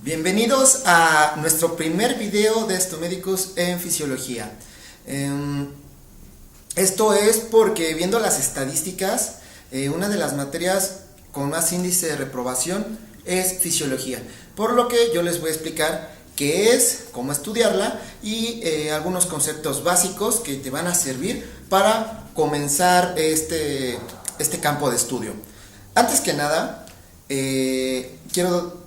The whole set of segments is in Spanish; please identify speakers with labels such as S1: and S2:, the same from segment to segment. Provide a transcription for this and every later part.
S1: Bienvenidos a nuestro primer video de Estomédicos en Fisiología. Esto es porque viendo las estadísticas, una de las materias con más índice de reprobación es Fisiología. Por lo que yo les voy a explicar qué es, cómo estudiarla y algunos conceptos básicos que te van a servir para comenzar este campo de estudio. Antes que nada, quiero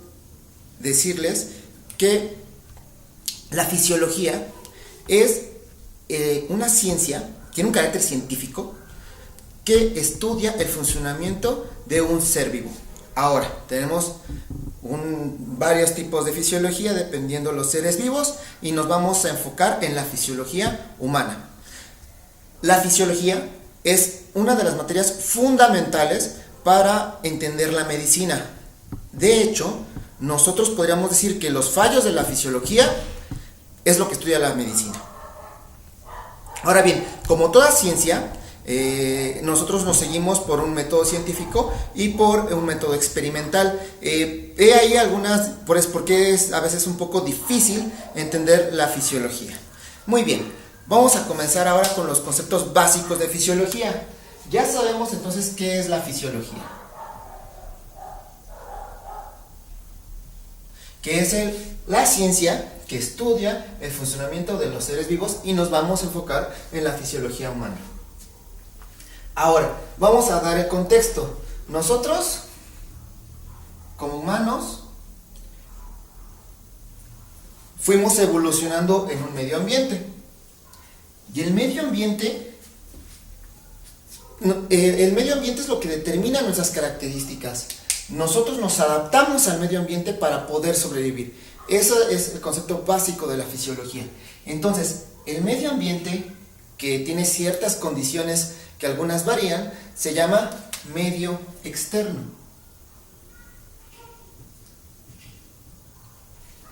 S1: decirles que la fisiología es una ciencia, tiene un carácter científico que estudia el funcionamiento de un ser vivo. Ahora, tenemos varios tipos de fisiología dependiendo de los seres vivos y nos vamos a enfocar en la fisiología humana. La fisiología es una de las materias fundamentales para entender la medicina. De hecho, nosotros podríamos decir que los fallos de la fisiología es lo que estudia la medicina. Ahora bien, como toda ciencia, nosotros nos seguimos por un método científico y por un método experimental. He ahí algunas, porque es a veces un poco difícil entender la fisiología. Muy bien, vamos a comenzar ahora con los conceptos básicos de fisiología. Ya sabemos entonces qué es la fisiología, que es la ciencia que estudia el funcionamiento de los seres vivos, y nos vamos a enfocar en la fisiología humana. Ahora, vamos a dar el contexto. Nosotros, como humanos, fuimos evolucionando en un medio ambiente. Y el medio ambiente es lo que determina nuestras características. Nosotros nos adaptamos al medio ambiente para poder sobrevivir. Ese es el concepto básico de la fisiología. Entonces, el medio ambiente, que tiene ciertas condiciones que algunas varían, se llama medio externo.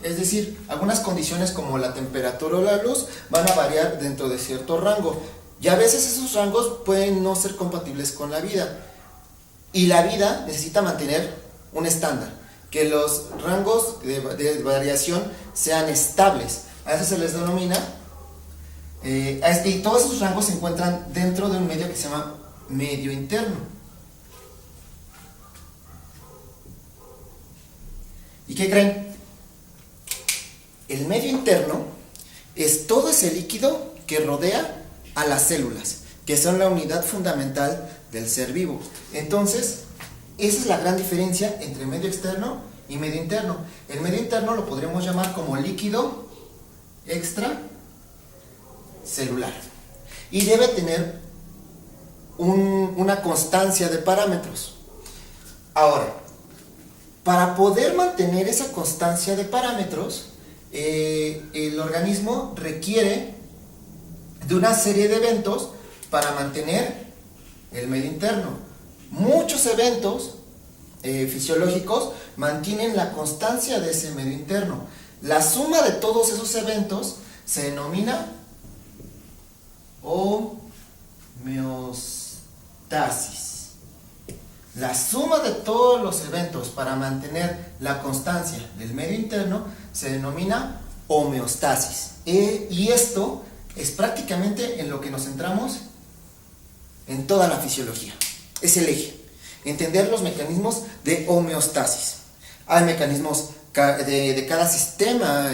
S1: Es decir, algunas condiciones como la temperatura o la luz van a variar dentro de cierto rango. Y a veces esos rangos pueden no ser compatibles con la vida. Y la vida necesita mantener un estándar, que los rangos de variación sean estables. A eso se les denomina, y todos esos rangos se encuentran dentro de un medio que se llama medio interno. ¿Y qué creen? El medio interno es todo ese líquido que rodea a las células, que son la unidad fundamental del ser vivo. Entonces, esa es la gran diferencia entre medio externo y medio interno. El medio interno lo podríamos llamar como líquido extracelular y debe tener una constancia de parámetros. Ahora, para poder mantener esa constancia de parámetros, el organismo requiere de una serie de eventos para mantener el medio interno. Muchos eventos fisiológicos mantienen la constancia de ese medio interno. La suma de todos esos eventos se denomina homeostasis. La suma de todos los eventos para mantener la constancia del medio interno se denomina homeostasis. Y esto es prácticamente en lo que nos centramos en toda la fisiología. Es el eje. Entender los mecanismos de homeostasis. Hay mecanismos de cada sistema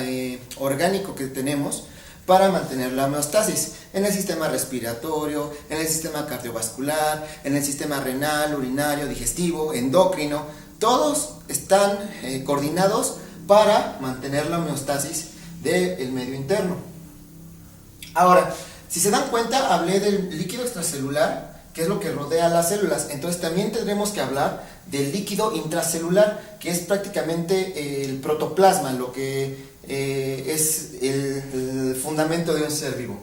S1: orgánico que tenemos para mantener la homeostasis. En el sistema respiratorio, en el sistema cardiovascular, en el sistema renal, urinario, digestivo, endocrino. Todos están coordinados para mantener la homeostasis del medio interno. Ahora, si se dan cuenta, hablé del líquido extracelular, que es lo que rodea las células. Entonces también tendremos que hablar del líquido intracelular, que es prácticamente el protoplasma, lo que es el fundamento de un ser vivo.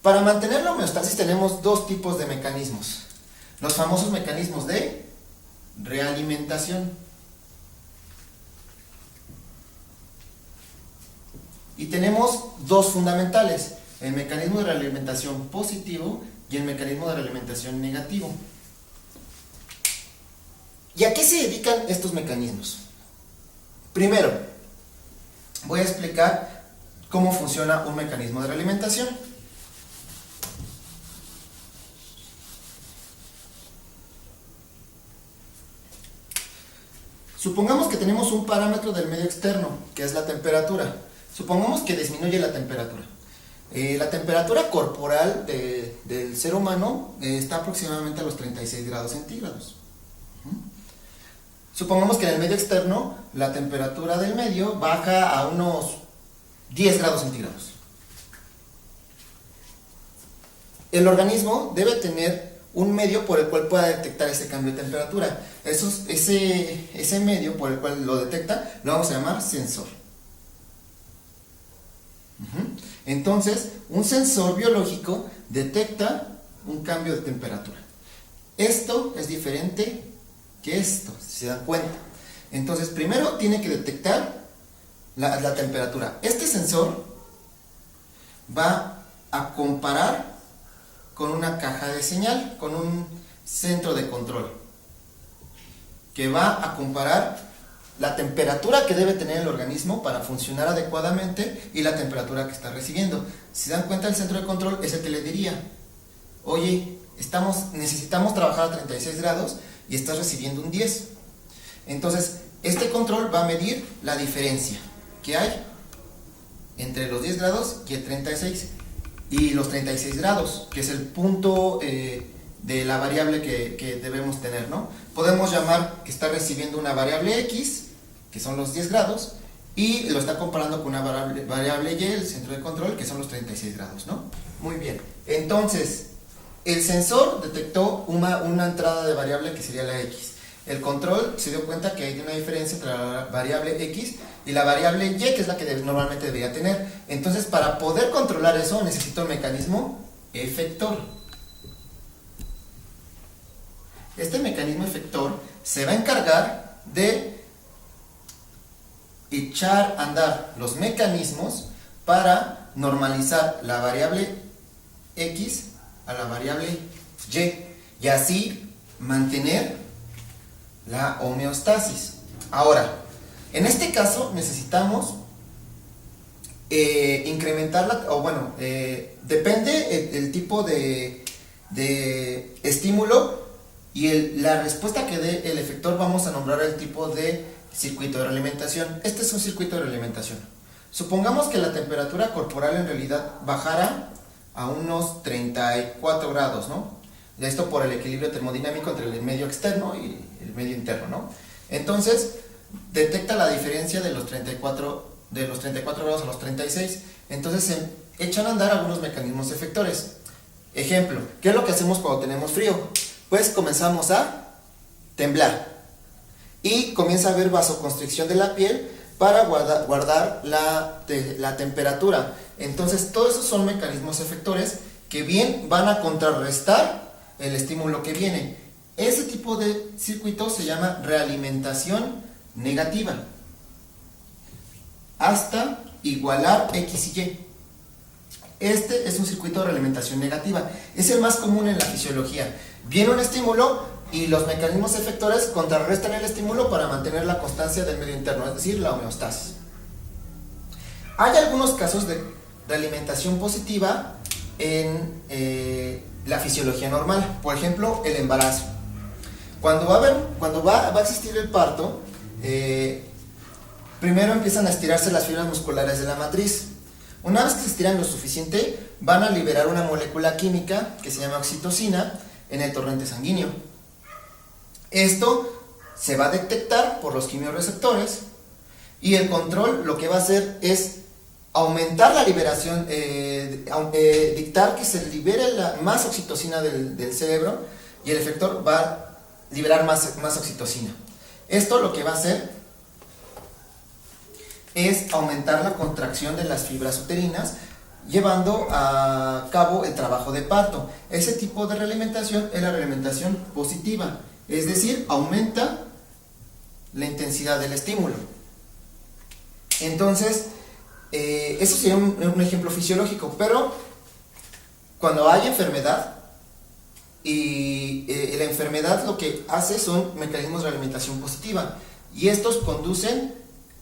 S1: Para mantener la homeostasis tenemos dos tipos de mecanismos. Los famosos mecanismos de realimentación. Y tenemos dos fundamentales: el mecanismo de realimentación positivo y el mecanismo de realimentación negativo. ¿Y a qué se dedican estos mecanismos? Primero, voy a explicar cómo funciona un mecanismo de realimentación. Supongamos que tenemos un parámetro del medio externo, que es la temperatura. Supongamos que disminuye la temperatura. La temperatura corporal del ser humano está aproximadamente a los 36 grados centígrados. Supongamos que en el medio externo la temperatura del medio baja a unos 10 grados centígrados. El organismo debe tener un medio por el cual pueda detectar ese cambio de temperatura. Ese medio por el cual lo detecta lo vamos a llamar sensor. Entonces, un sensor biológico detecta un cambio de temperatura. Esto es diferente que esto, si se dan cuenta. Entonces, primero tiene que detectar la temperatura. Este sensor va a comparar con una caja de señal, con un centro de control, que va a comparar la temperatura que debe tener el organismo para funcionar adecuadamente y la temperatura que está recibiendo. Si se dan cuenta, el centro de control es el que le diría: oye, necesitamos trabajar a 36 grados y estás recibiendo un 10. Entonces, este control va a medir la diferencia que hay entre los 10 grados y el 36. Y los 36 grados, que es el punto de la variable que debemos tener, ¿no? Podemos llamar que está recibiendo una variable X, que son los 10 grados, y lo está comparando con una variable Y, el centro de control, que son los 36 grados, ¿no? Muy bien. Entonces, el sensor detectó una entrada de variable que sería la X. El control se dio cuenta que hay una diferencia entre la variable X y la variable Y, que es la que normalmente debería tener. Entonces, para poder controlar eso, necesito un mecanismo efector. Este mecanismo efector se va a encargar de echar a andar los mecanismos para normalizar la variable X a la variable Y así mantener la homeostasis. Ahora, en este caso necesitamos incrementar depende el tipo de estímulo y la respuesta que dé el efector, vamos a nombrar el tipo de circuito de realimentación. Este es un circuito de realimentación. Supongamos que la temperatura corporal en realidad bajara a unos 34 grados, ¿no? Esto por el equilibrio termodinámico entre el medio externo y el medio interno, ¿no? Entonces, detecta la diferencia de los 34 grados a los 36. Entonces, se echan a andar algunos mecanismos efectores. Ejemplo, ¿qué es lo que hacemos cuando tenemos frío? Pues comenzamos a temblar y comienza a haber vasoconstricción de la piel para guardar la temperatura. Entonces, todos esos son mecanismos efectores que bien van a contrarrestar el estímulo que viene. Ese tipo de circuito se llama realimentación negativa, hasta igualar X y Y. Este es un circuito de realimentación negativa, es el más común en la fisiología. Viene un estímulo y los mecanismos efectores contrarrestan el estímulo para mantener la constancia del medio interno, es decir, la homeostasis. Hay algunos casos de realimentación positiva en la fisiología normal, por ejemplo, el embarazo. Cuando va a existir el parto, primero empiezan a estirarse las fibras musculares de la matriz. Una vez que se estiran lo suficiente, van a liberar una molécula química que se llama oxitocina en el torrente sanguíneo. Esto se va a detectar por los quimiorreceptores y el control lo que va a hacer es aumentar la liberación, dictar que se libere más oxitocina del cerebro y el efector va a liberar más oxitocina. Esto lo que va a hacer es aumentar la contracción de las fibras uterinas, llevando a cabo el trabajo de parto. Ese tipo de realimentación es la realimentación positiva, es decir, aumenta la intensidad del estímulo. Entonces, eso sería un ejemplo fisiológico, pero cuando hay enfermedad, y la enfermedad lo que hace son mecanismos de realimentación positiva, y estos conducen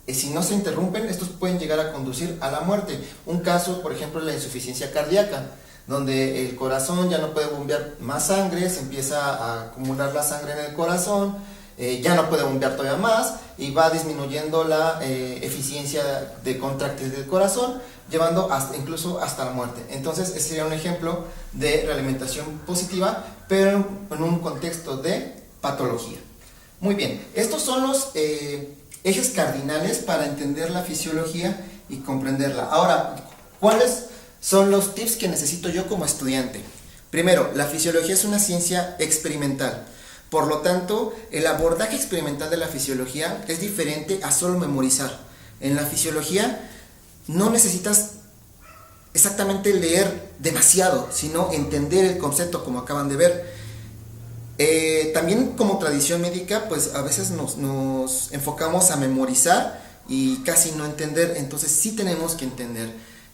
S1: si no se interrumpen, estos pueden llegar a conducir a la muerte. Un caso, por ejemplo, la insuficiencia cardíaca, donde el corazón ya no puede bombear más sangre, se empieza a acumular la sangre en el corazón, ya no puede bombear todavía más y va disminuyendo la eficiencia de contractes del corazón, llevando incluso hasta la muerte. Entonces ese sería un ejemplo de realimentación positiva, pero en un contexto de patología. Muy bien, estos son los ejes cardinales para entender la fisiología y comprenderla. Ahora, ¿cuáles son los tips que necesito yo como estudiante? Primero, la fisiología es una ciencia experimental. Por lo tanto, el abordaje experimental de la fisiología es diferente a solo memorizar. En la fisiología no necesitas exactamente leer demasiado, sino entender el concepto, como acaban de ver. También como tradición médica, pues a veces nos enfocamos a memorizar y casi no entender, entonces sí tenemos que entender.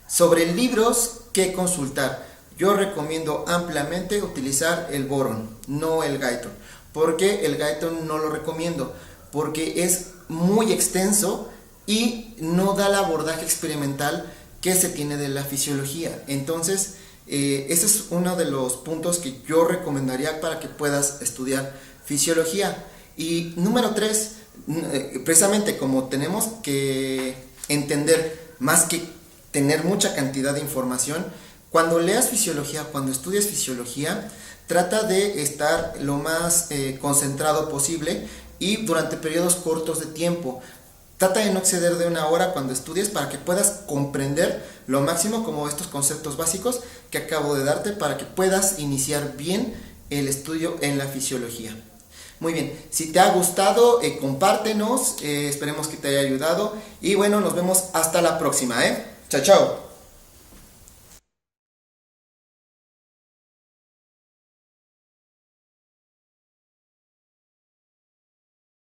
S1: Sobre libros que consultar, yo recomiendo ampliamente utilizar el Boron, no el Guyton. ¿Por qué el Guyton no lo recomiendo? Porque es muy extenso y no da el abordaje experimental que se tiene de la fisiología. Entonces, ese es uno de los puntos que yo recomendaría para que puedas estudiar fisiología. Y número 3, precisamente como tenemos que entender más que tener mucha cantidad de información, cuando leas fisiología, cuando estudies fisiología, trata de estar lo más concentrado posible y durante periodos cortos de tiempo. Trata de no exceder de 1 hora cuando estudies para que puedas comprender lo máximo como estos conceptos básicos que acabo de darte para que puedas iniciar bien el estudio en la fisiología. Muy bien, si te ha gustado, compártenos, esperemos que te haya ayudado y bueno, nos vemos hasta la próxima. Chao, chao.